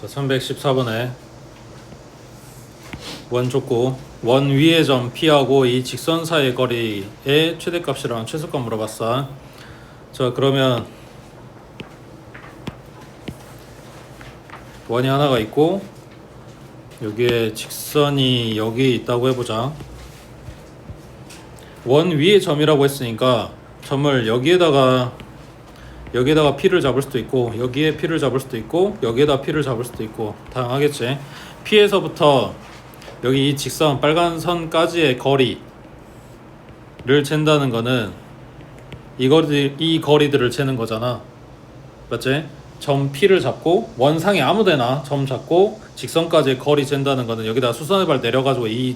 자, 314번에 원 줬고 원 위의 점 P하고 이 직선 사이의 거리의 최대값이랑 최소값 물어봤어. 자, 그러면 원이 하나가 있고 여기에 직선이 여기 있다고 해보자. 원 위의 점이라고 했으니까 점을 여기에다가 P를 잡을 수도 있고 여기에 P를 잡을 수도 있고 여기에다 P를 잡을 수도 있고 다양하겠지. P에서부터 여기 이 직선 빨간 선까지의 거리를 잰다는 거는 이 거리들을 재는 거잖아. 맞지? 점 P를 잡고 원상에 아무데나 점 잡고 직선까지의 거리 잰다는 거는 여기다 수선의 발 내려가지고 이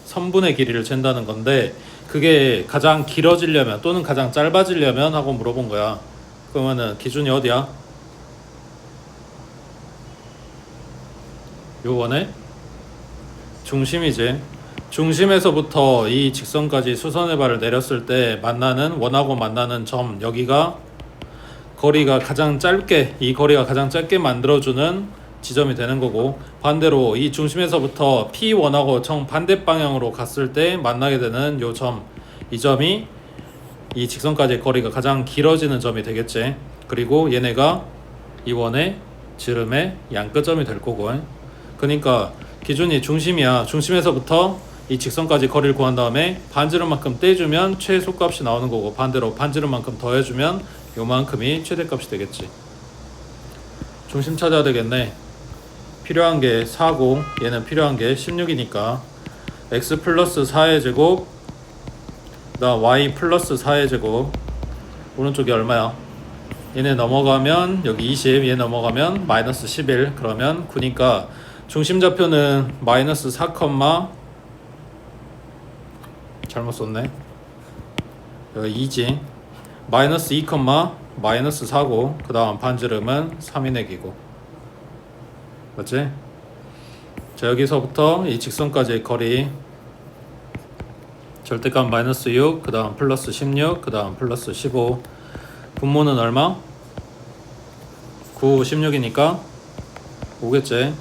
선분의 길이를 잰다는 건데 그게 가장 길어지려면 또는 가장 짧아지려면 하고 물어본 거야. 그러면은 기준이 어디야? 요 원의 중심이지. 중심에서부터 이 직선까지 수선의 발을 내렸을 때 만나는 원하고 만나는 점 여기가 거리가 가장 짧게 이 거리가 가장 짧게 만들어주는 지점이 되는 거고 반대로 이 중심에서부터 P1하고 정반대 방향으로 갔을 때 만나게 되는 요 점 이 점이 이 직선까지의 거리가 가장 길어지는 점이 되겠지. 그리고 얘네가 이 원의 지름의 양끝점이 될 거고 그러니까 기준이 중심이야. 중심에서부터 이 직선까지 거리를 구한 다음에 반지름만큼 떼주면 최소값이 나오는 거고 반대로 반지름만큼 더해주면 요만큼이 최대값이 되겠지. 중심 찾아야 되겠네. 필요한 게 4고 얘는 필요한 게 16이니까 x 플러스 4의 제곱 그다음 y 플러스 4의 제곱 오른쪽이 얼마야? 얘네 넘어가면 여기 20, 얘 넘어가면 마이너스 11 그러면 9니까 중심좌표는 마이너스 4, 잘못 썼네. 여기 2지 마이너스 2, 마이너스 4고 그 다음 반지름은 3인액이고 맞지? 자 여기서부터 이 직선까지의 거리 절대값 마이너스 6, 그 다음 플러스 16, 그 다음 플러스 15 분모는 얼마? 9, 16이니까 5겠지.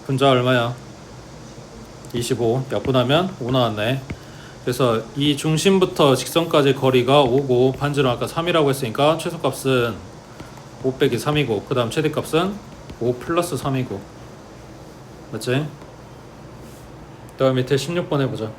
분자 얼마야? 25 약분하면 5 나왔네. 그래서 이 중심부터 직선까지 거리가 5고 반지름 아까 3이라고 했으니까 최소값은 5 빼기 3이고 그 다음 최대값은 5 플러스 3이고 맞지? 그 다음 밑에 16번 해보자.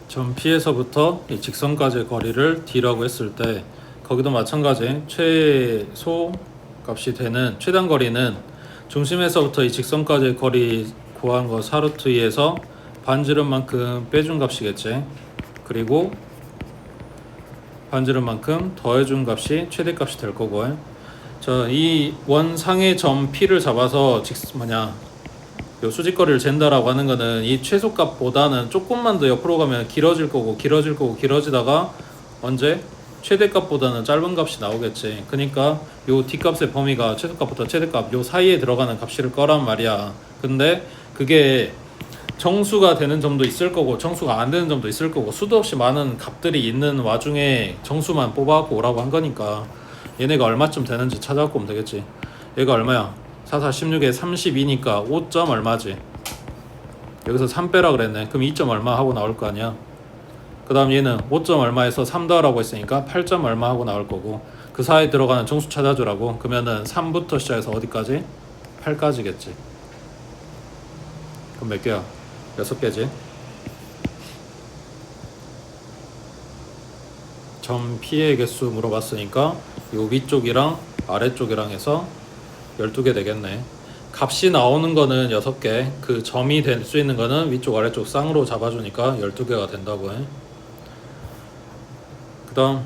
점 P에서부터 이 직선까지의 거리를 D라고 했을 때 거기도 마찬가지 최소 값이 되는 최단 거리는 중심에서부터 이 직선까지의 거리 구한 거 4루트 2에서 반지름만큼 빼준 값이겠지. 그리고 반지름만큼 더해준 값이 최대값이 될 거고, 이 원상의 점 P를 잡아서 요 수직거리를 잰다라고 하는 거는 이 최소값보다는 조금만 더 옆으로 가면 길어질 거고 길어지다가 언제? 최대값보다는 짧은 값이 나오겠지. 그러니까 요 뒷값의 범위가 최소값부터 최대값 요 사이에 들어가는 값일 거란 말이야. 근데 그게 정수가 되는 점도 있을 거고 정수가 안 되는 점도 있을 거고 수도 없이 많은 값들이 있는 와중에 정수만 뽑아갖고 오라고 한 거니까 얘네가 얼마쯤 되는지 찾아갖고 오면 되겠지. 얘가 얼마야? 4, 4, 16에 32니까 5점 얼마지? 여기서 3 빼라 그랬네. 그럼 2점 얼마 하고 나올 거 아니야. 그 다음 얘는 5점 얼마에서 3 더하라고 했으니까 8점 얼마 하고 나올 거고, 그 사이에 들어가는 정수 찾아주라고. 그러면은 3부터 시작해서 어디까지? 8까지겠지. 그럼 몇 개야? 6개지. 점 P의 개수 물어봤으니까 요 위쪽이랑 아래쪽이랑 해서 12개 되겠네. 값이 나오는 거는 6개, 그 점이 될 수 있는 거는 위쪽 아래쪽 쌍으로 잡아주니까 12개가 된다고 해. 그 다음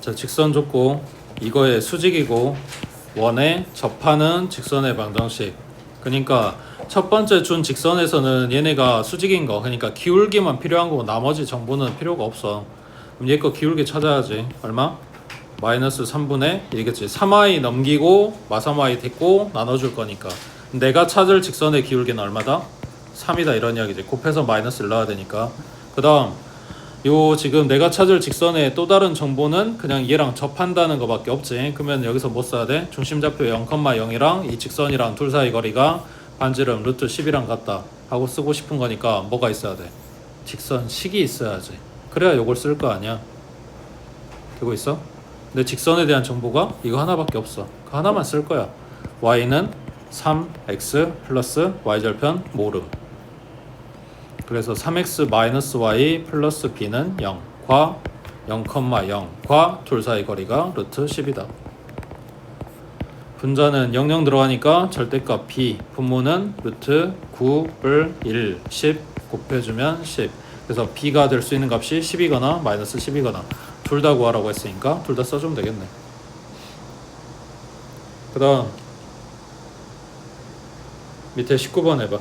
자, 직선 줬고 이거의 수직이고 원에 접하는 직선의 방정식. 그러니까 첫 번째 준 직선에서는 얘네가 수직인 거, 그러니까 기울기만 필요한 거고 나머지 정보는 필요가 없어. 그럼 얘 거 기울기 찾아야지. 얼마? 마이너스 3분의 1이겠지. 3y 넘기고 마삼y 됐고 나눠줄 거니까 내가 찾을 직선의 기울기는 얼마다? 3이다 이런 이야기지. 곱해서 마이너스 1 넣어야 되니까. 그 다음 요 지금 내가 찾을 직선의 또 다른 정보는 그냥 얘랑 접한다는 거밖에 없지. 그러면 여기서 뭐 써야 돼? 중심좌표 0,0이랑 이 직선이랑 둘 사이 거리가 반지름 루트 10이랑 같다 하고 쓰고 싶은 거니까 뭐가 있어야 돼? 직선식이 있어야지. 그래야 요걸 쓸 거 아니야. 되고 있어? 근데 직선에 대한 정보가 이거 하나밖에 없어. 그 하나만 쓸 거야. y는 3x 플러스 y절편 모름. 그래서 3x 마이너스 y 플러스 b는 0과 0,0과 둘 사이 거리가 루트 10이다. 분자는 00 들어가니까 절대값 b, 분모는 루트 9을 1, 10 곱해주면 10. 그래서 b가 될 수 있는 값이 10이거나 마이너스 10이거나 둘 다 구하라고 했으니까 둘 다 써주면 되겠네. 그 다음 밑에 19번 해봐.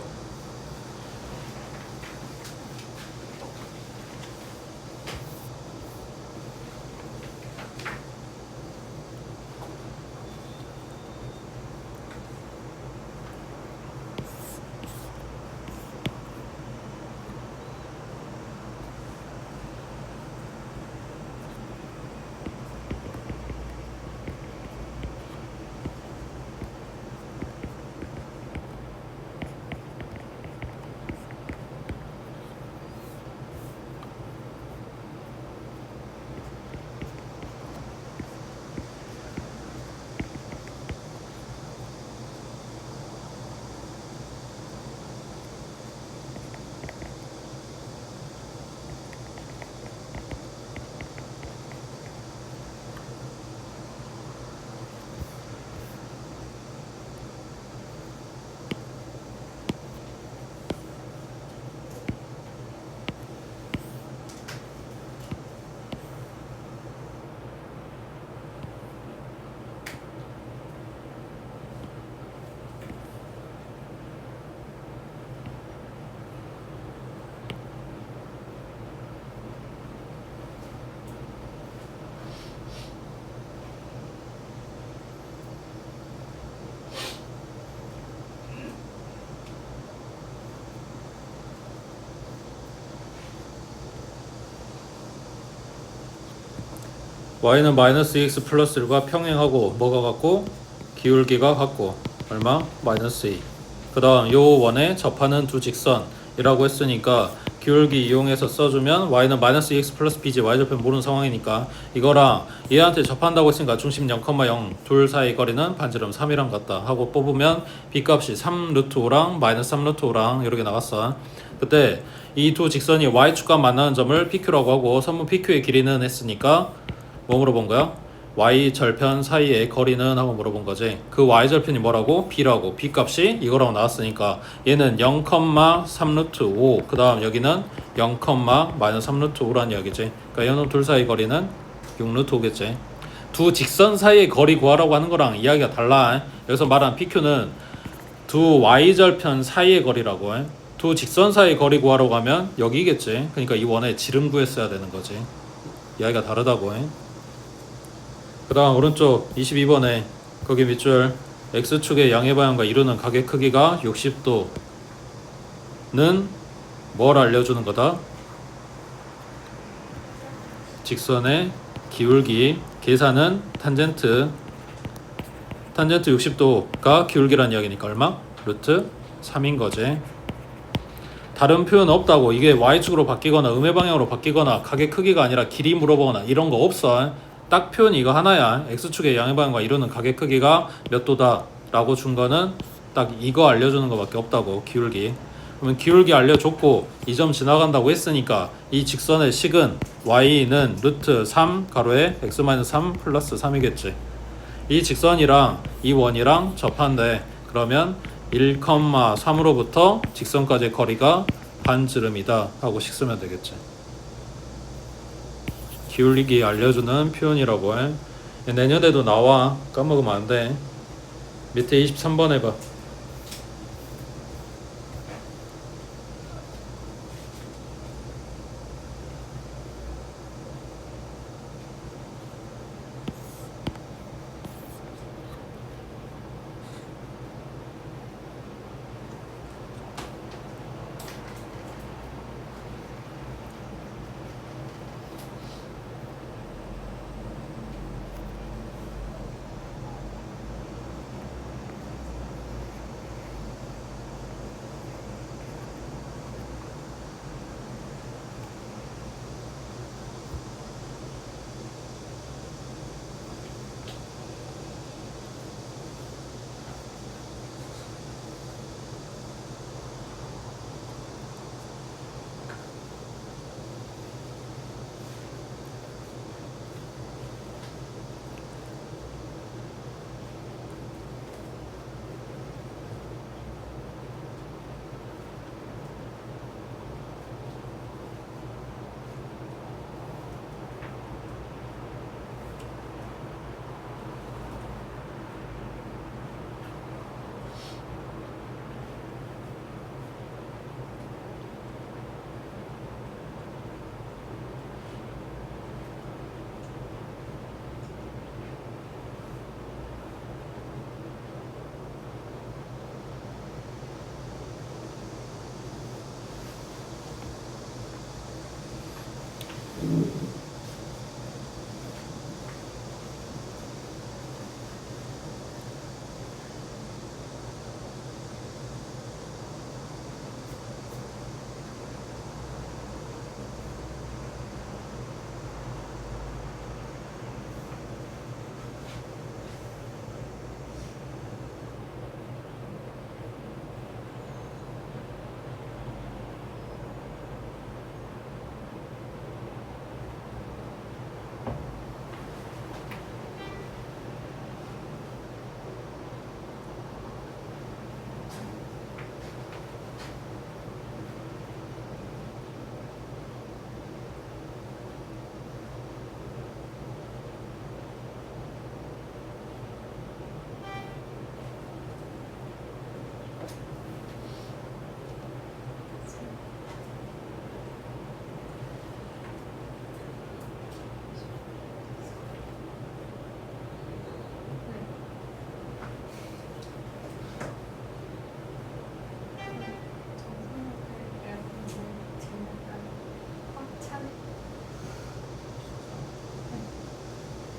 y는 마이너스 2x 플러스 1과 평행하고 뭐가 같고? 기울기가 같고 얼마? 마이너스 2. 그 다음 요 원에 접하는 두 직선이라고 했으니까 기울기 이용해서 써주면 y는 마이너스 2x 플러스 b지. y절편 모르는 상황이니까 이거랑 얘한테 접한다고 했으니까 중심 0,0 둘 사이 거리는 반지름 3이랑 같다 하고 뽑으면 b값이 3 루트 5랑 마이너스 3 루트 5랑 이렇게 나갔어. 그때 이 두 직선이 y축과 만나는 점을 pq라고 하고 선분 pq의 길이는 했으니까 뭐 물어본 거야? y절편 사이의 거리는 하고 물어본 거지. 그 y절편이 뭐라고? b라고. b 값이 이거라고 나왔으니까 얘는 0,3 루트 5, 그 다음 여기는 0, 마이너스 3루트 5란 이야기지. 그러니까 이놈 둘 사이 거리는 6루트 5겠지. 두 직선 사이의 거리 구하라고 하는 거랑 이야기가 달라. 여기서 말한 PQ는 두 y절편 사이의 거리라고 해. 두 직선 사이의 거리 구하라고 하면 여기겠지. 그러니까 이 원의 지름 구했어야 되는 거지. 이야기가 다르다고 해. 그 다음 오른쪽 22번에 거기 밑줄 X축의 양의 방향과 이루는 각의 크기가 60도는 뭘 알려주는 거다? 직선의 기울기 계산은 탄젠트 60도가 기울기란 이야기니까 얼마? 루트 3인 거지. 다른 표현 없다고. 이게 Y축으로 바뀌거나 음의 방향으로 바뀌거나 각의 크기가 아니라 길이 물어보거나 이런 거 없어. 딱 표현이 이거 하나야. X축의 양의 방향과 이루는 각의 크기가 몇 도다 라고 준 거는 딱 이거 알려주는 거밖에 없다고. 기울기. 그러면 기울기 알려줬고 이 점 지나간다고 했으니까 이 직선의 식은 y는 루트 3 가로에 x-3 플러스 3이겠지. 이 직선이랑 이 원이랑 접한데 그러면 1,3으로부터 직선까지의 거리가 반지름이다 하고 식 쓰면 되겠지. 기울기 알려주는 표현이라고 해. 내년에도 나와. 까먹으면 안 돼. 밑에 23번 해봐.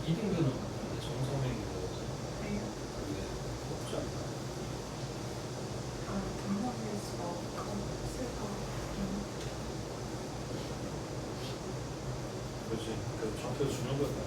이등변은 정성액이 그래요? 그게 없지 않나? 정상에서 없을까? 그렇지. 그 좌표 주는 거다.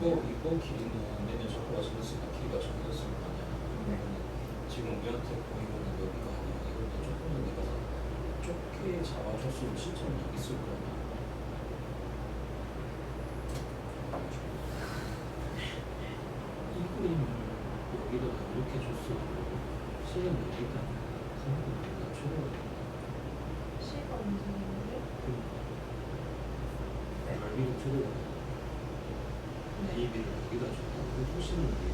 이거 길이는 얘네 좌표가 정했으니까 길이가 정해졌을 거 아니야. 네. 지금 우리한테 보이는 여기가 아니야. 이걸 조금 더 내가 좁게 잡아줬으면 실제로 여기 있을 거 아니야. 이 그림을 여기다가 이렇게 줬어도 실은 여기가 생각보다 최고야. C가 움직이는데? 넓이가 최고야. AB를 여기다 줬다. 그 호시는 여기.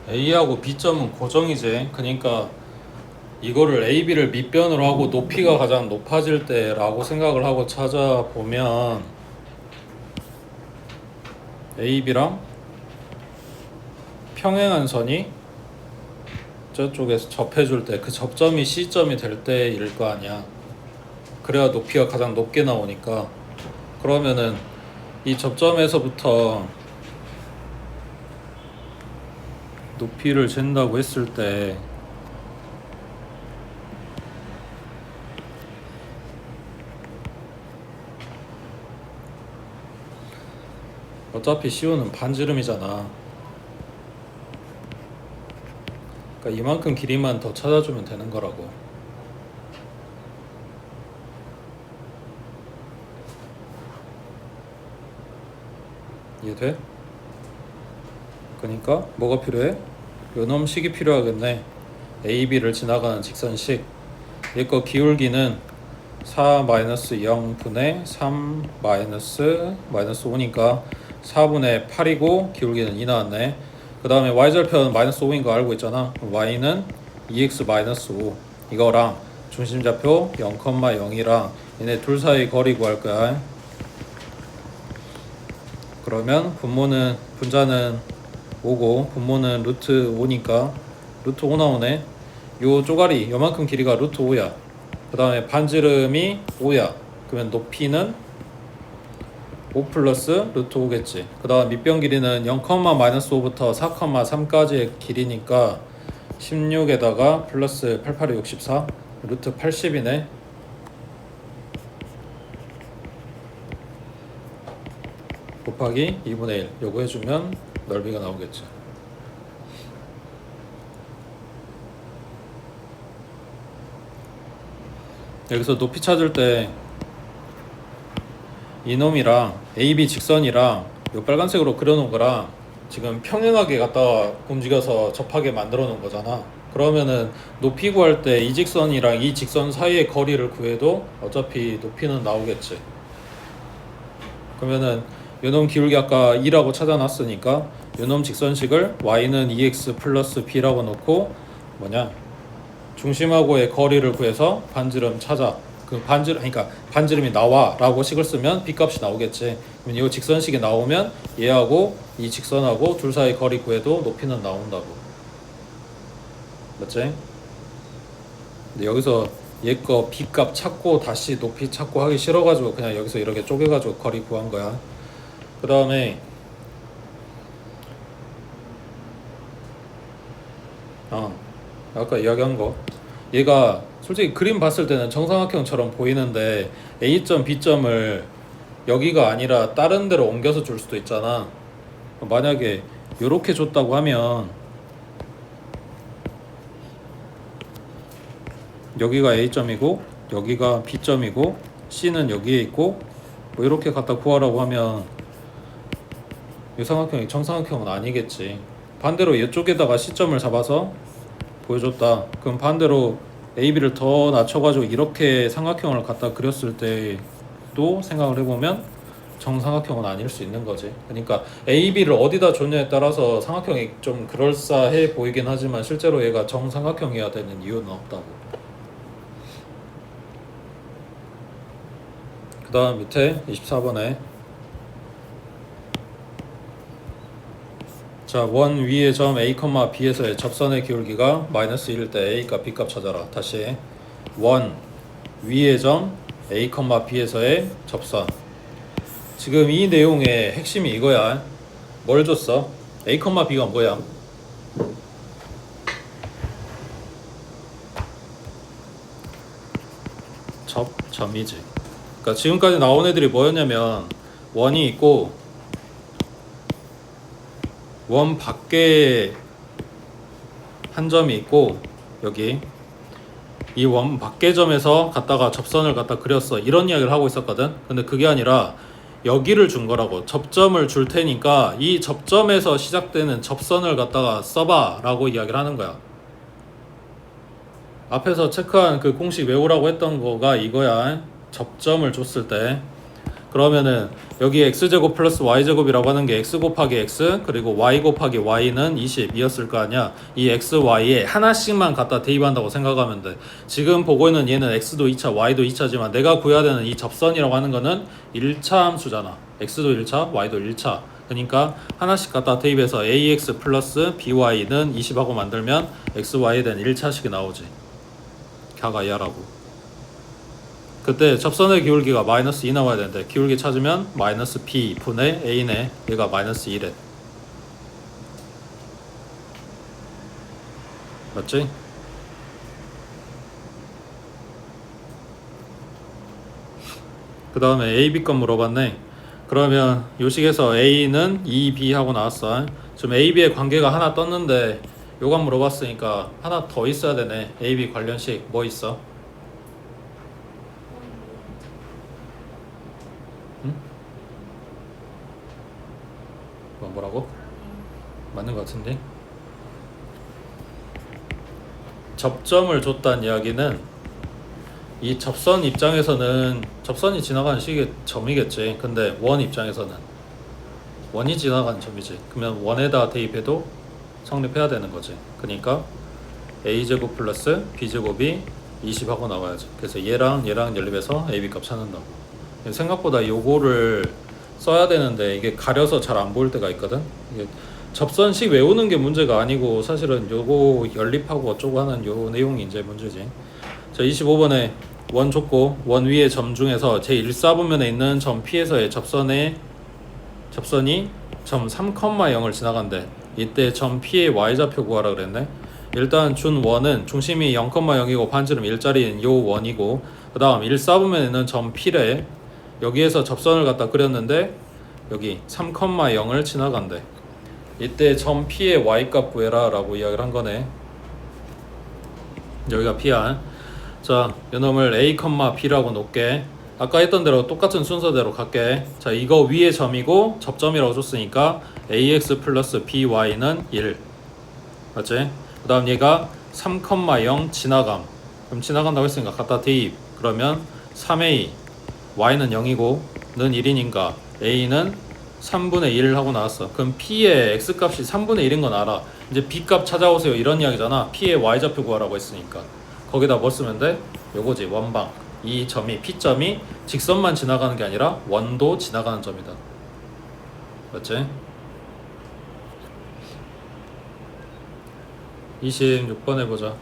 A하고 B점은 고정이지. 그러니까 이거를 A, B를 밑변으로 하고 높이가 가장 높아질 때라고 생각을 하고 찾아보면 A, B랑 평행한 선이 저쪽에서 접해줄 때 그 접점이 C점이 될 때일 거 아니야. 그래야 높이가 가장 높게 나오니까. 그러면은 이 접점에서부터 높이를 잰다고 했을 때 어차피 CO는 반지름이잖아. 그러니까 이만큼 길이만 더 찾아주면 되는 거라고. 이해돼? 그러니까 뭐가 필요해? 요놈식이 필요하겠네. A, B를 지나가는 직선식. 얘거 기울기는 4-0분의 3 -5니까 4분의 8이고 기울기는 2 나왔네. 그 다음에 y절편은 -5인 거 알고 있잖아. y는 2x-5 이거랑 중심좌표 0,0이랑 얘네 둘 사이 거리 구할 거야. 그러면 분자는 5고 분모는 루트 5니까 루트 5 나오네. 요 쪼가리 요만큼 길이가 루트 5야. 그 다음에 반지름이 5야. 그러면 높이는 5 플러스 루트 5겠지. 그 다음 밑변 길이는 0,-5부터 4,3까지의 길이니까 16에다가 플러스 8, 8이 64 루트 80이네. 곱하기 2분의 1 요거 해주면 넓이가 나오겠지. 여기서 높이 찾을 때 이놈이랑 AB 직선이랑 요 빨간색으로 그려놓은 거랑 지금 평행하게 갖다가 움직여서 접하게 만들어 놓은 거잖아. 그러면은 높이 구할 때 이 직선이랑 이 직선 사이의 거리를 구해도 어차피 높이는 나오겠지. 그러면은 요놈 기울기 아까 2라고 찾아놨으니까 요놈 직선식을 y는 2x 플러스 b라고 놓고 뭐냐 중심하고의 거리를 구해서 반지름 찾아. 그러니까 반지름이 나와라고 식을 쓰면 b 값이 나오겠지. 그러면 이 직선식이 나오면 얘하고 이 직선하고 둘 사이 거리 구해도 높이는 나온다고. 맞지? 근데 여기서 얘 거 b 값 찾고 다시 높이 찾고 하기 싫어가지고 그냥 여기서 이렇게 쪼개가지고 거리 구한 거야. 그 다음에 아까 이야기한 거 얘가 솔직히 그림 봤을 때는 정삼각형처럼 보이는데 A점, B점을 여기가 아니라 다른 데로 옮겨서 줄 수도 있잖아. 만약에 이렇게 줬다고 하면 여기가 A점이고 여기가 B점이고 C는 여기에 있고 뭐 이렇게 갖다 구하라고 하면 이 삼각형이 정삼각형은 아니겠지. 반대로 이쪽에다가 시점을 잡아서 보여줬다. 그럼 반대로 AB를 더 낮춰가지고 이렇게 삼각형을 갖다 그렸을 때도 생각을 해보면 정삼각형은 아닐 수 있는 거지. 그러니까 AB를 어디다 줬냐에 따라서 삼각형이 좀 그럴싸해 보이긴 하지만 실제로 얘가 정삼각형이어야 되는 이유는 없다고. 그 다음 밑에 24번에 자, 원 위의 점 A, B에서의 접선의 기울기가 마이너스 1일 때 A값, B값 찾아라. 다시 원 위의 점 A, B에서의 접선. 지금 이 내용의 핵심이 이거야. 뭘 줬어? A, B가 뭐야? 접점이지. 그러니까 지금까지 나온 애들이 뭐였냐면 원이 있고 원 밖에 한 점이 있고 여기 이 원 밖의 점에서 갖다가 접선을 갖다 그렸어. 이런 이야기를 하고 있었거든. 근데 그게 아니라 여기를 준 거라고. 접점을 줄 테니까 이 접점에서 시작되는 접선을 갖다가 써봐 라고 이야기를 하는 거야. 앞에서 체크한 그 공식 외우라고 했던 거가 이거야. 접점을 줬을 때 그러면은 여기 x제곱 플러스 y제곱이라고 하는 게 x 곱하기 x 그리고 y 곱하기 y는 20이었을 거 아니야. 이 x, y에 하나씩만 갖다 대입한다고 생각하면 돼. 지금 보고 있는 얘는 x도 2차, y도 2차지만 내가 구해야 되는 이 접선이라고 하는 거는 1차 함수잖아. x도 1차, y도 1차. 그러니까 하나씩 갖다 대입해서 ax 플러스 by는 20하고 만들면 x, y에 대한 1차식이 나오지. 갸가 이하라고. 그때 접선의 기울기가 마이너스 2 나와야 되는데 기울기 찾으면 마이너스 b 분의 a네. 얘가 마이너스 1에 맞지? 그 다음에 a, b 건 물어봤네. 그러면 요식에서 a는 2b 하고 나왔어. 지금 a, b의 관계가 하나 떴는데 요건 물어봤으니까 하나 더 있어야 되네. a, b 관련식 뭐 있어? 뭐라고? 맞는 것 같은데? 접점을 줬다는 이야기는 이 접선 입장에서는 접선이 지나가는 식이 점이겠지. 근데 원 입장에서는 원이 지나가는 점이지. 그러면 원에다 대입해도 성립해야 되는 거지. 그러니까 a제곱 플러스 b제곱이 20하고 나와야지. 그래서 얘랑 연립해서 ab 값 찾는다고. 생각보다 요거를 써야 되는데 이게 가려서 잘 안 보일 때가 있거든. 이게 접선식 외우는 게 문제가 아니고 사실은 요거 연립하고 어쩌고 하는 요 내용이 이제 문제지. 자, 25번에 원 줬고 원 위의 점 중에서 제1사분면에 있는 점 P에서의 접선이 점 3,0을 지나간대. 이때 점 P의 y좌표 구하라 그랬네. 일단 준 원은 중심이 0,0이고 반지름 1짜리인 요 원이고 그 다음 1사분면에 있는 점 P래. 여기에서 접선을 갖다 그렸는데 여기 3,0을 지나간대. 이때 점 P의 y값 구해라 라고 이야기를 한 거네. 여기가 P야. 자, 이놈을 A, B라고 놓을게. 아까 했던 대로 똑같은 순서대로 갈게. 자, 이거 위의 점이고 접점이라고 줬으니까 AX 플러스 BY는 1 맞지? 그 다음 얘가 3,0 지나감. 그럼 지나간다고 했으니까 갖다 대입. 그러면 3A y는 0이고 는 1이니까 a는 3분의 1 하고 나왔어. 그럼 p의 x값이 3분의 1인 건 알아. 이제 b값 찾아오세요 이런 이야기잖아. p의 y좌표 구하라고 했으니까 거기다 뭐 쓰면 돼? 요거지. 원방. 이 점이 p점이 직선만 지나가는 게 아니라 원도 지나가는 점이다. 맞지? 26번 해보자.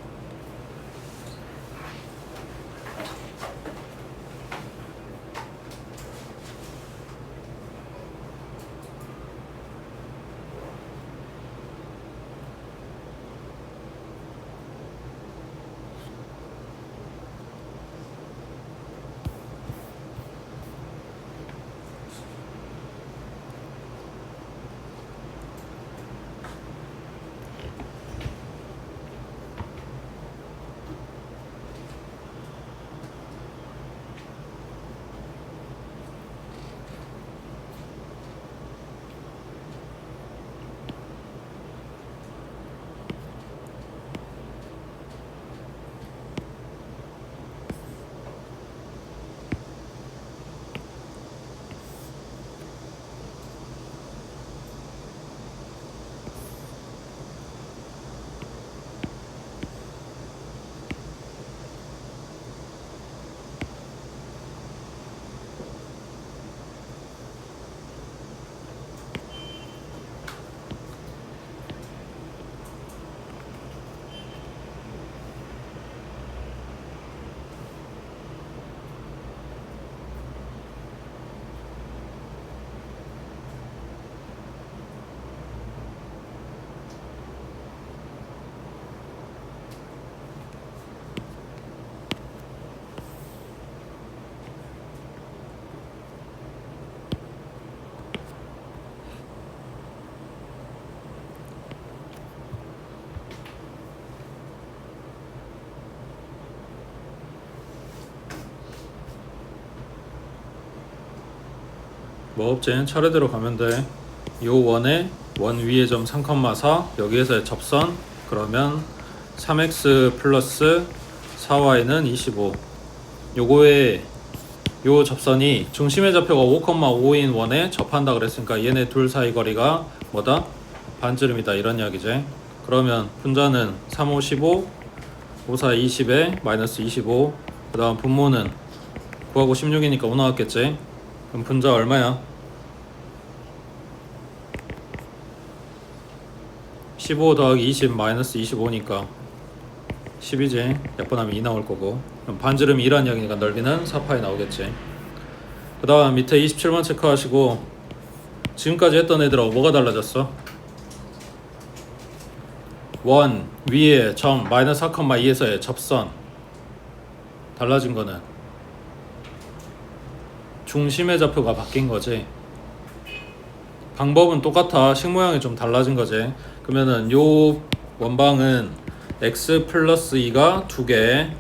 뭐 없지? 차례대로 가면 돼. 요 원에 원 위에 점 3,4 여기에서의 접선 그러면 3x 플러스 4y는 25. 요거에 요 접선이 중심의 좌표가 5,5인 원에 접한다 그랬으니까 얘네 둘 사이 거리가 뭐다? 반지름이다 이런 이야기지. 그러면 분자는 3, 5, 15 5, 4, 20에 마이너스 25 그 다음 분모는 9하고 16이니까 5 나왔겠지. 그럼 분자 얼마야? 15 더하기 20 마이너스 25니까 10이지. 약분하면 2 나올 거고. 그럼 반지름이 2란 이야기니까 넓이는 4파이 나오겠지. 그 다음 밑에 27번 체크하시고 지금까지 했던 애들하고 뭐가 달라졌어? 원 위에 점 마이너스 4,2에서의 접선 달라진 거는 중심의 좌표가 바뀐 거지. 방법은 똑같아. 식 모양이 좀 달라진 거지. 그러면은 요 원방은 x 플러스 2가 2개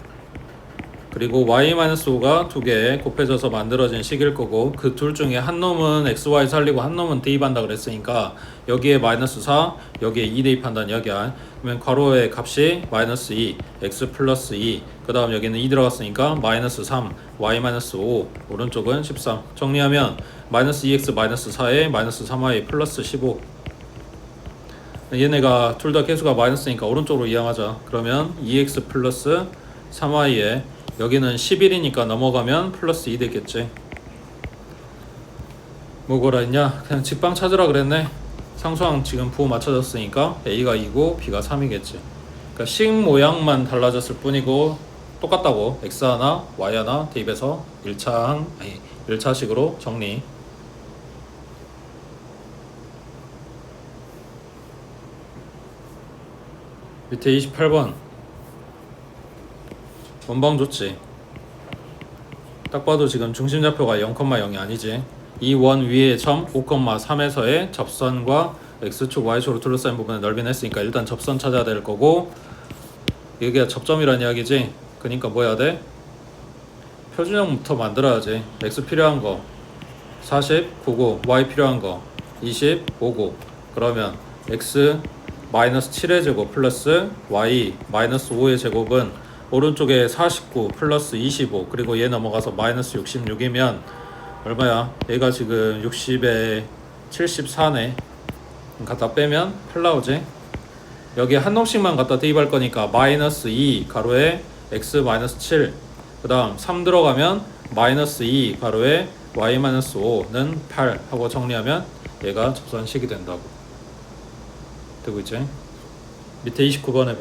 그리고 y-5가 2개 곱해져서 만들어진 식일 거고 그 둘 중에 한 놈은 xy 살리고 한 놈은 대입한다 그랬으니까 여기에 마이너스 4 여기에 2 대입한다는 이야기야. 그러면 괄호의 값이 마이너스 2 x 플러스 2 그 다음 여기는 2 들어갔으니까 마이너스 3 y-5 오른쪽은 13 정리하면 마이너스 2x 마이너스 4에 마이너스 3y 플러스 15 얘네가 둘 다 개수가 마이너스니까 오른쪽으로 이항하자. 그러면 2x 플러스 3y에 여기는 11이니까 넘어가면 플러스 2 되겠지. 뭐라 했냐? 그냥 직방 찾으라 그랬네. 상수항 지금 부호 맞춰졌으니까 a가 2고 b가 3이겠지. 그러니까 식 모양만 달라졌을 뿐이고 똑같다고. x 하나 y 하나 대입해서 1차식으로 정리. 밑에 28번 원방 좋지. 딱 봐도 지금 중심좌표가 0,0이 아니지. 이 원 위에 점 5,3에서의 접선과 x축 y축으로 둘러싸인 부분의 넓이는 했으니까 일단 접선 찾아야 될 거고 이게 접점이란 이야기지. 그러니까 뭐 해야 돼? 표준형부터 만들어야지. x 필요한 거 40, 9고 y 필요한 거 20, 5고 그러면 x 마이너스 7의 제곱 플러스 y 마이너스 5의 제곱은 오른쪽에 49 플러스 25 그리고 얘 넘어가서 마이너스 66이면 얼마야? 얘가 지금 60에 74네. 갖다 빼면 8 나오지. 여기 한 놈씩만 갖다 대입할 거니까 마이너스 2 가로에 x 마이너스 7 그 다음 3 들어가면 마이너스 2 가로에 y 마이너스 5는 8 하고 정리하면 얘가 접선식이 된다고 되고 있지. 밑에 29번 해봐.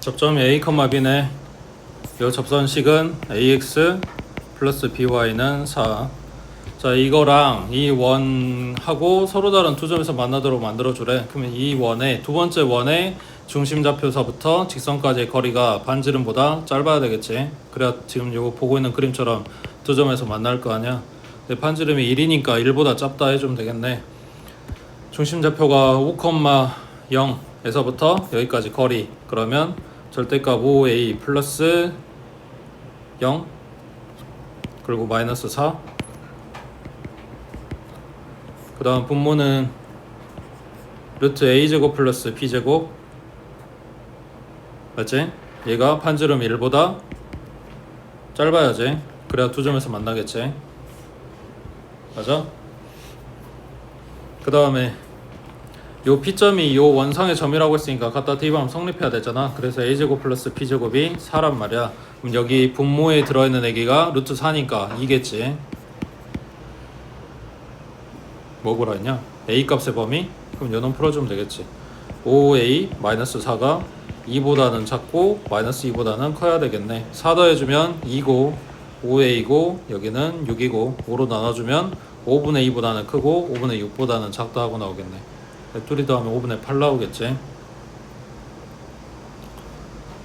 접점이 A, B네. 이 접선식은 AX 플러스 BY는 4. 자, 이거랑 이 원하고 서로 다른 두 점에서 만나도록 만들어주래. 그러면 이 원의 두 번째 원의 중심좌표서부터 직선까지의 거리가 반지름보다 짧아야 되겠지. 그래야 지금 이거 보고 있는 그림처럼 두 점에서 만날 거 아니야. 근데 반지름이 1이니까 1보다 짧다 해주면 되겠네. 중심좌표가 5,0에서부터 여기까지 거리. 그러면 절대값 5a 플러스 0 그리고 마이너스 4. 그 다음 분모는 루트 a제곱 플러스 b제곱. 맞지? 얘가 반지름 1보다 짧아야지. 그래야 두 점에서 만나겠지. 맞아? 그 다음에 요 P점이 요 원상의 점이라고 했으니까 갖다 대입하면 성립해야 되잖아. 그래서 a제곱 플러스 b제곱이 4란 말이야. 그럼 여기 분모에 들어있는 애기가 루트 4니까 2겠지. 뭐구라 했냐? a 값의 범위? 그럼 요놈 풀어주면 되겠지. 5a 마이너스 4가 2보다는 작고 마이너스 2보다는 커야 되겠네. 4 더해주면 2고 5a고 여기는 6이고 5로 나눠주면 5분의 2보다는 크고 5분의 6보다는 작다 하고 나오겠네. 둘이 더하면 5분의 8 나오겠지.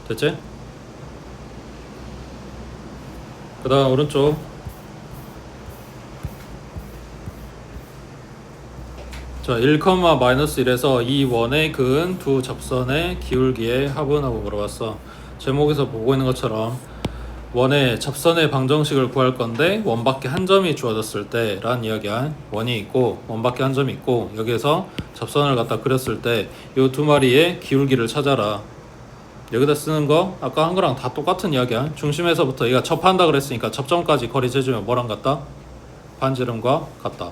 됐지? 그 다음 오른쪽 자, 1,-1에서 이 원에 그은 두 접선의 기울기의 합은하고 물어봤어. 제목에서 보고 있는 것처럼 원의 접선의 방정식을 구할 건데 원밖에 한 점이 주어졌을 때 라는 이야기야. 원이 있고 원밖에 한 점이 있고 여기에서 접선을 갖다 그렸을 때 이 두 마리의 기울기를 찾아라. 여기다 쓰는 거 아까 한 거랑 다 똑같은 이야기야. 중심에서부터 얘가 접한다 그랬으니까 접점까지 거리 재주면 뭐랑 같다? 반지름과 같다.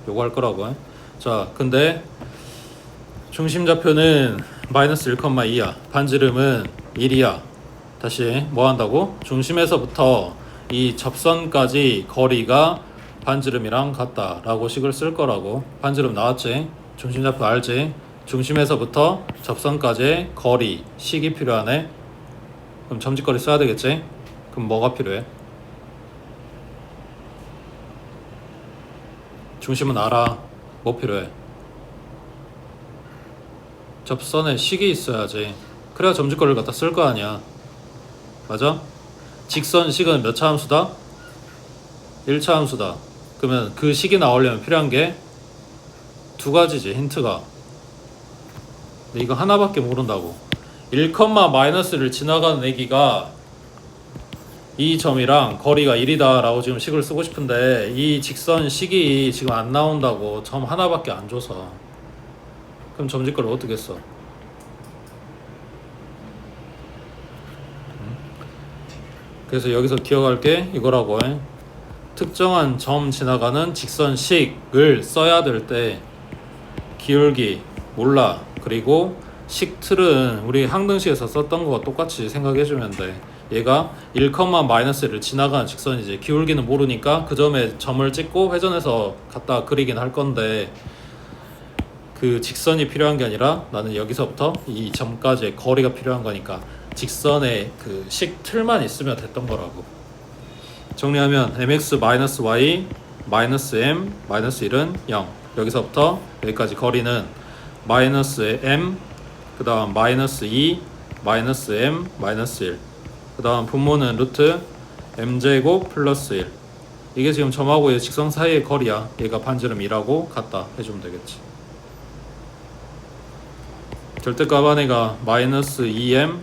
요거 할 거라고. 자, 근데 중심좌표는 마이너스 1,2야. 반지름은 1이야. 다시 뭐 한다고? 중심에서부터 이 접선까지 거리가 반지름이랑 같다 라고 식을 쓸 거라고. 반지름 나왔지? 중심좌표 알지? 중심에서부터 접선까지의 거리, 식이 필요하네. 그럼 점짓거리 써야 되겠지? 그럼 뭐가 필요해? 중심은 알아. 뭐 필요해? 접선에 식이 있어야지. 그래야 점짓거리를 갖다 쓸 거 아니야. 맞아? 직선식은 몇 차 함수다? 1차 함수다. 그러면 그 식이 나오려면 필요한 게 두 가지지. 힌트가. 근데 이거 하나밖에 모른다고. 1,-를 지나가는 애기가 이 점이랑 거리가 1이다 라고 지금 식을 쓰고 싶은데 이 직선식이 지금 안 나온다고. 점 하나밖에 안 줘서. 그럼 점짓거리 어떻게 써? 그래서 여기서 기억할 게 이거라고 해. 특정한 점 지나가는 직선식을 써야 될 때 기울기 몰라. 그리고 식틀은 우리 항등식에서 썼던 거와 똑같이 생각해주면 돼. 얘가 1,-를 지나가는 직선이지. 기울기는 모르니까 그 점에 점을 찍고 회전해서 갖다 그리긴 할 건데 그 직선이 필요한 게 아니라 나는 여기서부터 이 점까지의 거리가 필요한 거니까 직선의 그 식 틀만 있으면 됐던 거라고. 정리하면 mx-y -m -1은 0. 여기서부터 여기까지 거리는 마이너스 m 그 다음 -2 -m -1 그 다음 분모는 루트 m제곱 플러스 1. 이게 지금 점하고 이 직선 사이의 거리야. 얘가 반지름 2라고 갖다 해주면 되겠지. 절대값 안에가 -2m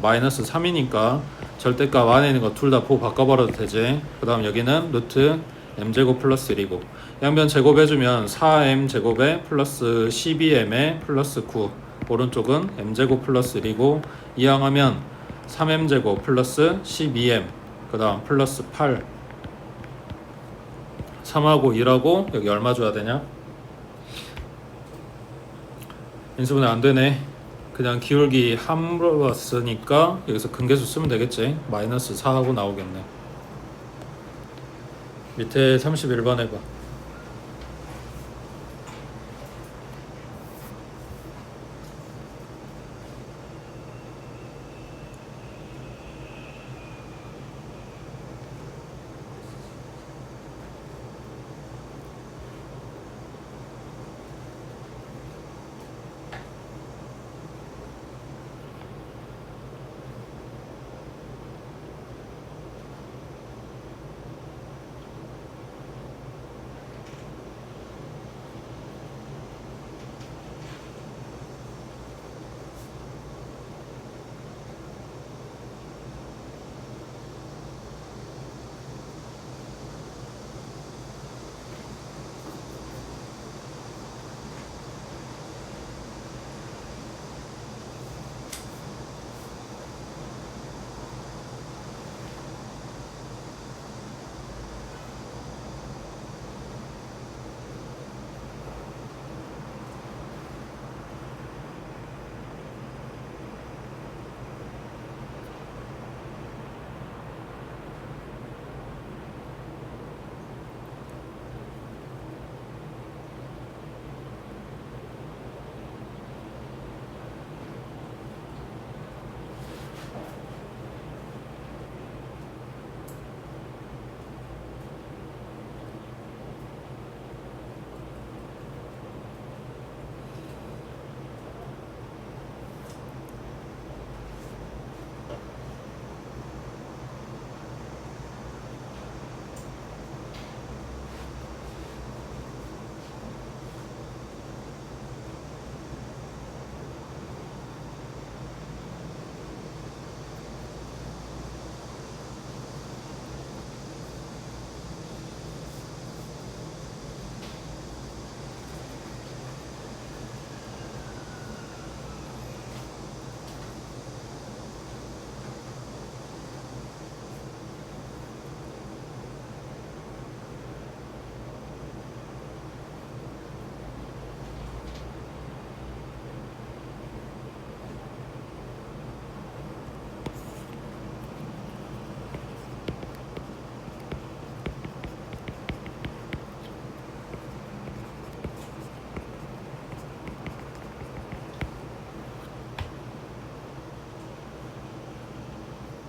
-3이니까 절대값 안에 있는 거 둘 다 보 바꿔버려도 되지. 그 다음 여기는 루트 m제곱 플러스 1이고 양변 제곱해주면 4m 제곱에 플러스 12m에 플러스 9. 오른쪽은 m제곱 플러스 1이고 이항하면 3m 제곱 플러스 12m 그 다음 플러스 8. 3하고 1하고 여기 얼마 줘야 되냐? 인수분해 안 되네. 그냥 기울기 함으로 왔으니까 여기서 근계수 쓰면 되겠지. 마이너스 4하고 나오겠네. 밑에 31번 해봐.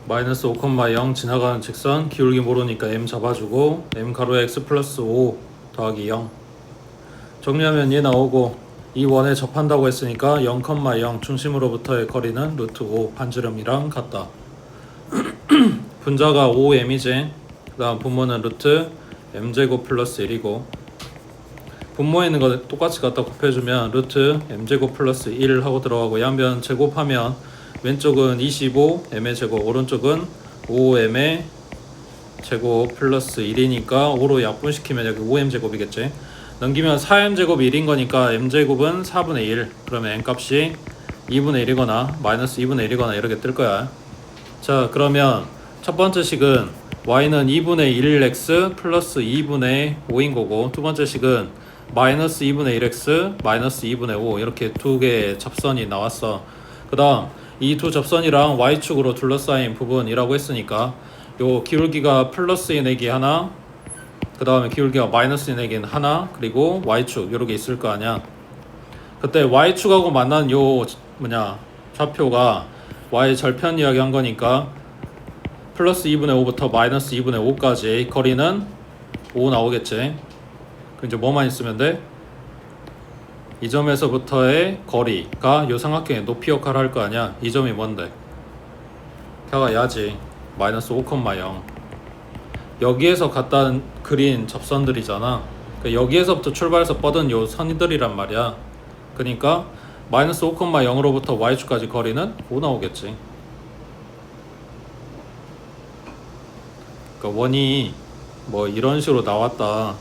마이너스 5,0 지나가는 직선 기울기 모르니까 m 잡아주고 m 가로 x 플러스 5 더하기 0 정리하면 얘 나오고 이 원에 접한다고 했으니까 0,0 중심으로부터의 거리는 루트 5 반지름이랑 같다. 분자가 5m이지. 그 다음 분모는 루트 m제곱 플러스 1이고 분모에 있는 거 똑같이 갖다 곱해주면 루트 m제곱 플러스 1 하고 들어가고 양변 제곱하면 왼쪽은 25 m의 제곱 오른쪽은 5m의 제곱 플러스 1이니까 5로 약분시키면 여기 5m 제곱이겠지. 넘기면 4m 제곱이 1인 거니까 m 제곱은 4분의 1 그러면 n 값이 2분의 1이거나 마이너스 2분의 1이거나 이렇게 뜰 거야. 자 그러면 첫 번째 식은 y는 2분의 1x 플러스 2분의 5인 거고 두 번째 식은 마이너스 2분의 1x 마이너스 2분의 5 이렇게 두 개의 접선이 나왔어. 그 다음 이 두 접선이랑 y축으로 둘러싸인 부분이라고 했으니까 요 기울기가 플러스인 액이 하나 그 다음에 기울기가 마이너스인 액인 하나 그리고 y축 요렇게 있을 거 아니야. 그때 y축하고 만난 요 좌표가 y 절편 이야기 한 거니까 플러스 2분의 5부터 마이너스 2분의 5까지 거리는 5 나오겠지. 그럼 이제 뭐만 있으면 돼? 이 점에서부터의 거리가 요 삼각형의 높이 역할을 할 거 아니야. 이 점이 뭔데? 걔가 야지. 마이너스 5,0 여기에서 갖다 그린 접선들이잖아. 그러니까 여기에서부터 출발해서 뻗은 요 선들이란 말이야. 그러니까 마이너스 5,0으로부터 y축까지 거리는 5 나오겠지. 그러니까 원이 뭐 이런 식으로 나왔다.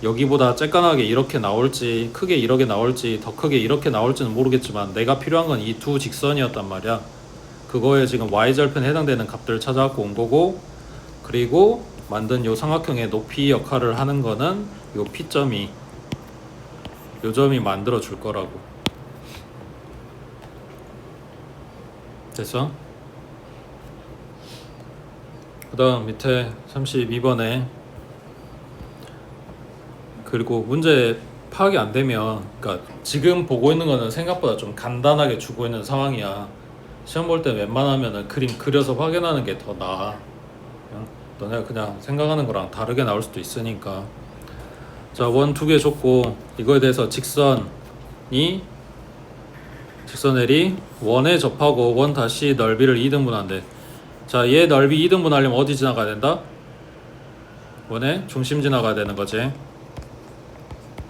여기보다 쬐깐하게 이렇게 나올지 크게 이렇게 나올지 더 크게 이렇게 나올지는 모르겠지만 내가 필요한 건 이 두 직선이었단 말이야. 그거에 지금 y절편에 해당되는 값들을 찾아갖고 온 거고 그리고 만든 요 삼각형의 높이 역할을 하는 거는 요 P점이 요 점이 만들어 줄 거라고. 됐어? 그 다음 밑에 32번에 그리고 문제 파악이 안 되면 그러니까 지금 보고 있는 거는 생각보다 좀 간단하게 주고 있는 상황이야. 시험 볼 때 웬만하면은 그림 그려서 확인하는 게 더 나아. 너네가 그냥 생각하는 거랑 다르게 나올 수도 있으니까. 자, 원 두 개 줬고 이거에 대해서 직선이 직선L이 원에 접하고 원 다시 넓이를 2등분한대. 자, 얘 넓이 2등분하려면 어디 지나가야 된다? 원의 중심 지나가야 되는 거지.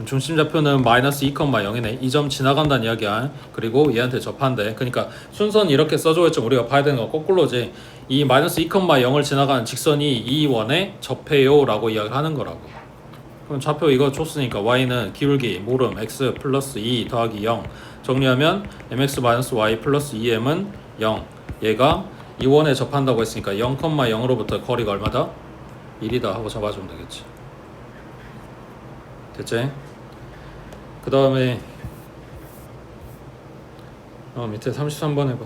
중심 좌표는 마이너스 2,0이네. 이 점 지나간다는 이야기야. 그리고 얘한테 접한대. 그러니까 순서는 이렇게 써줘 했지만 우리가 봐야 되는 건 거꾸로지. 이 마이너스 2,0을 지나가는 직선이 이 원에 접해요 라고 이야기를 하는 거라고. 그럼 좌표 이거 줬으니까 y는 기울기 모름 x 플러스 2 더하기 0 정리하면 mx 마이너스 y 플러스 2m은 0. 얘가 이 원에 접한다고 했으니까 0,0으로부터 거리가 얼마다? 1이다 하고 잡아주면 되겠지. 됐지? 그 다음에 밑에 33번 해봐.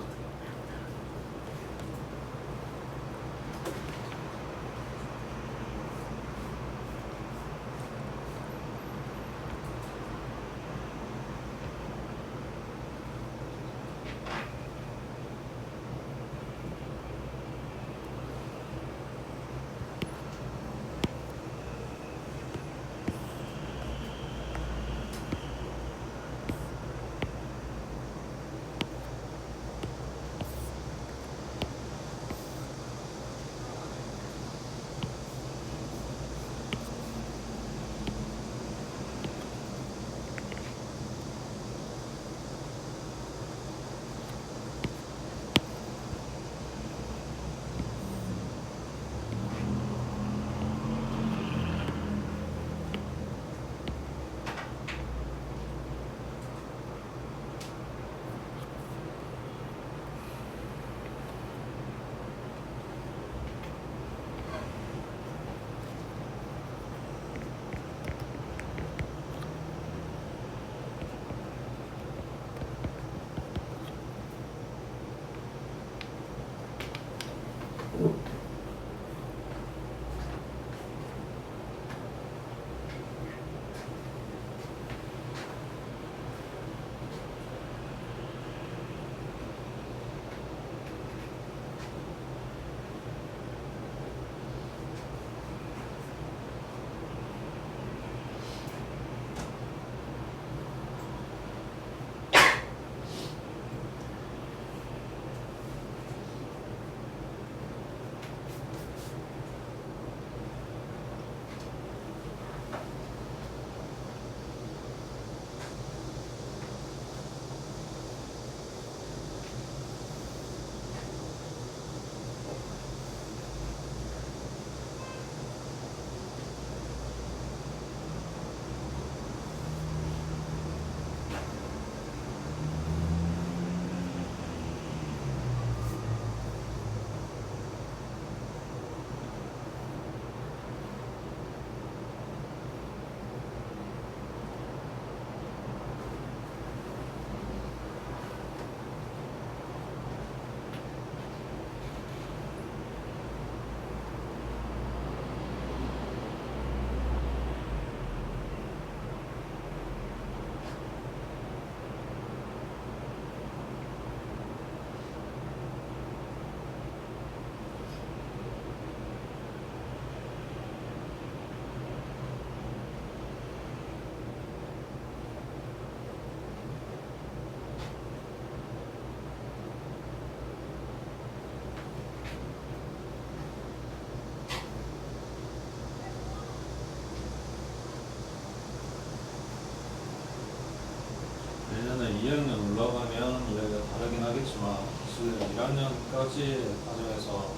2학년 올라가면 이야기가 다르긴 하겠지만 사실 1학년까지 과정에서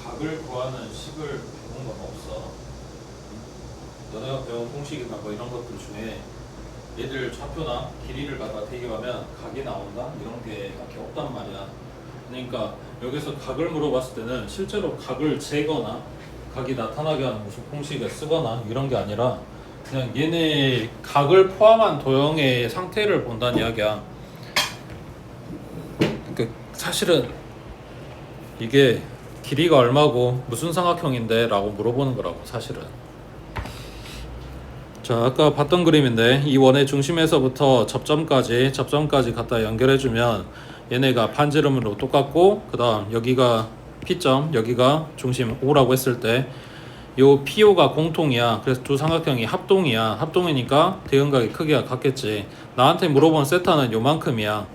각을 구하는 식을 배운 건 없어. 너네가 배운 공식이나 뭐 이런 것들 중에 얘들 좌표나 길이를 갖다 대입하면 각이 나온다? 이런 게 딱히 없단 말이야. 그러니까 여기서 각을 물어봤을 때는 실제로 각을 재거나 각이 나타나게 하는 무슨 공식을 쓰거나 이런 게 아니라 그냥 얘네 각을 포함한 도형의 상태를 본다는 이야기야. 그러니까 사실은 이게 길이가 얼마고 무슨 삼각형인데 라고 물어보는 거라고 사실은. 자, 아까 봤던 그림인데 이 원의 중심에서부터 접점까지 갖다 연결해주면 얘네가 반지름으로 똑같고 그 다음 여기가 P점, 여기가 중심 O라고 했을 때 요 PO가 공통이야. 그래서 두 삼각형이 합동이야. 합동이니까 대응각의 크기가 같겠지. 나한테 물어본 세타는 요만큼이야.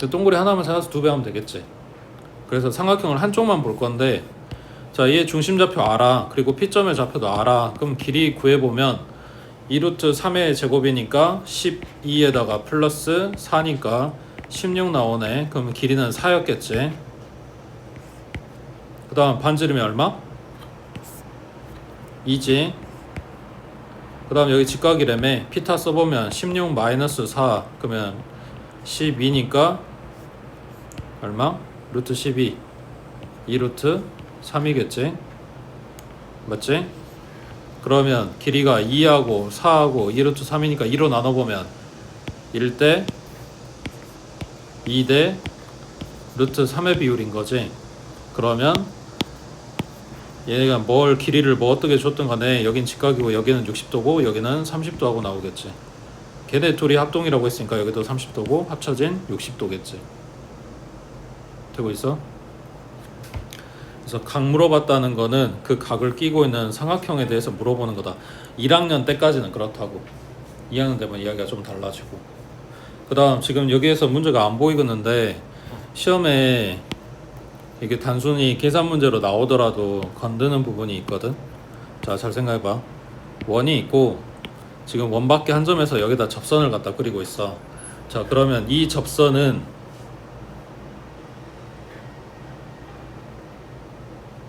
동그리 하나만 찾아서 2배 하면 되겠지. 그래서 삼각형을 한쪽만 볼 건데 자, 얘 중심 좌표 알아. 그리고 P점의 좌표도 알아. 그럼 길이 구해보면 2루트 3의 제곱이니까 12에다가 플러스 4니까 16 나오네. 그럼 길이는 4였겠지. 그 다음 반지름이 얼마? 2지. 그 다음 여기 직각이라며 피타 써보면 16 마이너스 4 그러면 12니까 얼마? 루트 12 2루트 3이겠지. 맞지? 그러면 길이가 2하고 4하고 2루트 3이니까 2로 나눠보면 1대 2대 루트 3의 비율인 거지. 그러면 얘네가 뭘 길이를 뭐 어떻게 줬든 간에 여긴 직각이고 여기는 60도고 여기는 30도 하고 나오겠지. 걔네 둘이 합동이라고 했으니까 여기도 30도고 합쳐진 60도겠지. 되고 있어? 그래서 각 물어봤다는 거는 그 각을 끼고 있는 삼각형에 대해서 물어보는 거다. 1학년 때까지는 그렇다고. 2학년 되면 이야기가 좀 달라지고. 그 다음 지금 여기에서 문제가 안 보이겠는데 시험에 이게 단순히 계산 문제로 나오더라도 건드는 부분이 있거든. 자, 잘 생각해봐. 원이 있고 지금 원 밖에 한 점에서 여기다 접선을 갖다 그리고 있어. 자, 그러면 이 접선은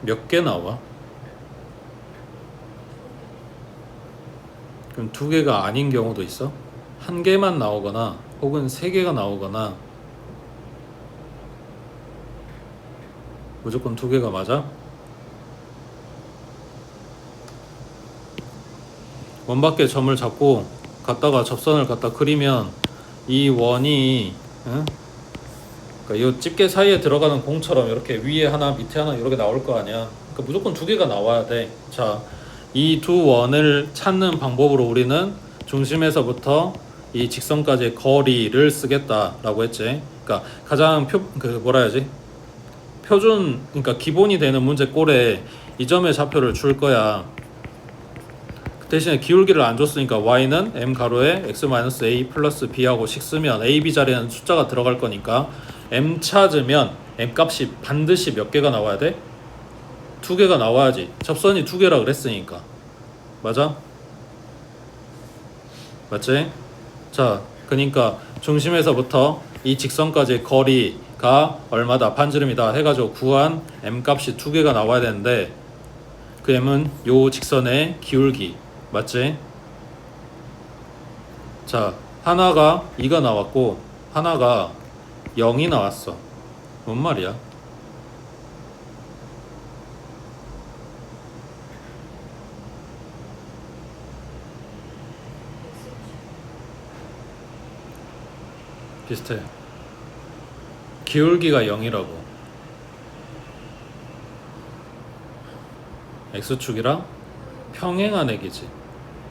몇 개 나와? 그럼 2개가 아닌 경우도 있어? 1개만 나오거나 혹은 3개가 나오거나 무조건 2개가 맞아? 원 밖에 점을 잡고 갖다가 접선을 갖다 그리면 이 원이 그러니까 이 집게 사이에 들어가는 공처럼 이렇게 위에 하나 밑에 하나 이렇게 나올 거 아니야. 그러니까 무조건 2개가 나와야 돼. 자, 이 두 원을 찾는 방법으로 우리는 중심에서부터 이 직선까지의 거리를 쓰겠다라고 했지. 그러니까 가장 표준, 그러니까 기본이 되는 문제 꼴에 이 점의 좌표를 줄 거야. 그 대신에 기울기를 안 줬으니까 y는 m 가로에 x-a 플러스 b하고 식 쓰면 a, b 자리에는 숫자가 들어갈 거니까 m 찾으면 m 값이 반드시 몇 개가 나와야 돼? 2개가 나와야지. 접선이 2개라 그랬으니까. 맞아? 맞지? 자, 그러니까 중심에서부터 이 직선까지의 거리가 얼마다 반지름이다 해가지고 구한 m 값이 2개가 나와야 되는데 그 m은 요 직선의 기울기. 맞지? 자, 하나가 2가 나왔고 하나가 0이 나왔어. 뭔 말이야? 비슷해. 기울기가 0이라고. x축이랑 평행한 액이지.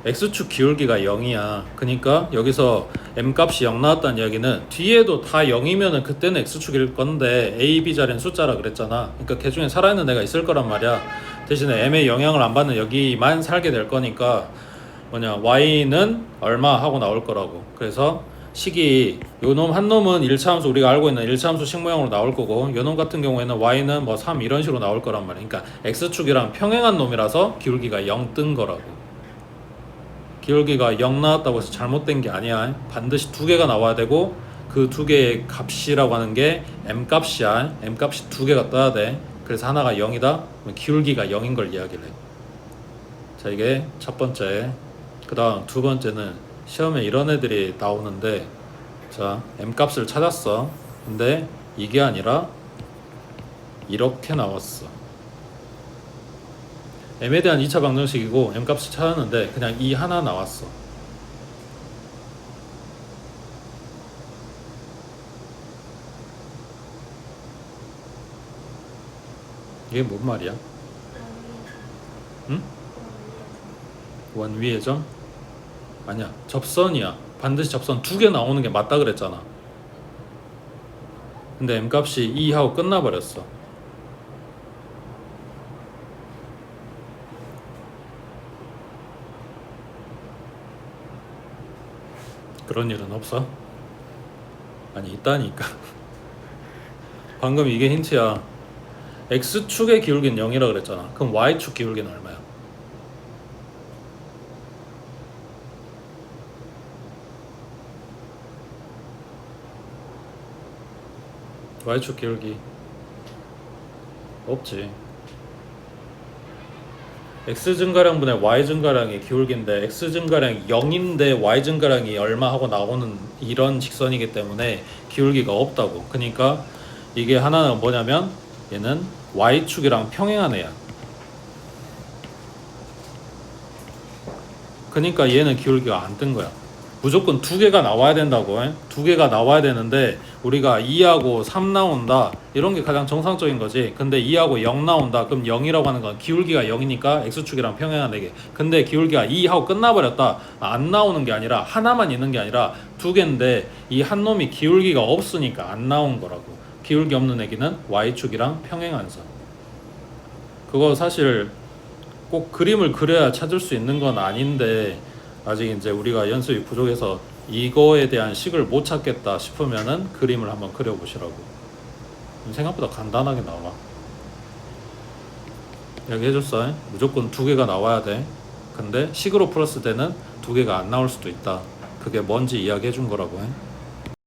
x축 기울기가 0이야. 그러니까 여기서 m값이 0 나왔다는 이야기는 뒤에도 다 0이면은 그때는 x축일 건데 a, b 자리는 숫자라 그랬잖아. 그러니까 걔 중에 살아있는 애가 있을 거란 말이야. 대신에 m의 영향을 안 받는 여기만 살게 될 거니까 y는 얼마 하고 나올 거라고. 그래서 식이 요놈 한 놈은 1차 함수 우리가 알고 있는 1차 함수 식 모양으로 나올 거고 요놈 같은 경우에는 y는 뭐 3 이런 식으로 나올 거란 말이야. 그러니까 x축이랑 평행한 놈이라서 기울기가 0 뜬 거라고. 기울기가 0 나왔다고 해서 잘못된 게 아니야. 반드시 두 개가 나와야 되고 그 두 개의 값이라고 하는 게 m값이야. m값이 두 개가 떠야 돼. 그래서 하나가 0이다. 그러면 기울기가 0인 걸 이야기를 해. 자, 이게 첫 번째. 그 다음 두 번째는 시험에 이런 애들이 나오는데, 자, m값을 찾았어. 근데 이게 아니라 이렇게 나왔어. m에 대한 2차 방정식이고 m값을 찾았는데 그냥 이 하나 나왔어. 이게 뭔 말이야? 응? 원 위의 점? 아니야, 접선이야. 반드시 접선 두 개 나오는 게 맞다 그랬잖아. 근데 m값이 2하고 끝나버렸어. 그런 일은 없어? 아니, 있다니까. 방금 이게 힌트야. x축의 기울기는 0이라 그랬잖아. 그럼 y축 기울기는 얼마야? y축 기울기 없지. x 증가량분의 y 증가량이 기울기인데 x 증가량이 0인데 y 증가량이 얼마 하고 나오는 이런 직선이기 때문에 기울기가 없다고. 그러니까 이게 하나는 뭐냐면 얘는 y축이랑 평행한 애야. 그러니까 얘는 기울기가 안 뜬 거야. 무조건 두 개가 나와야 된다고. 두 개가 나와야 되는데 우리가 2하고 3 나온다 이런 게 가장 정상적인 거지. 근데 2하고 0 나온다 그럼 0이라고 하는 건 기울기가 0이니까 x축이랑 평행한 애게. 근데 기울기가 2하고 끝나버렸다. 안 나오는 게 아니라 하나만 있는 게 아니라 두 개인데 이 한 놈이 기울기가 없으니까 안 나온 거라고. 기울기 없는 애기는 y축이랑 평행한 선. 그거 사실 꼭 그림을 그려야 찾을 수 있는 건 아닌데 아직 이제 우리가 연습이 부족해서 이거에 대한 식을 못 찾겠다 싶으면은 그림을 한번 그려보시라고. 생각보다 간단하게 나와. 여기 해줬어. 무조건 두 개가 나와야 돼. 근데 식으로 풀었을 때는 두 개가 안 나올 수도 있다. 그게 뭔지 이야기해 준 거라고 해.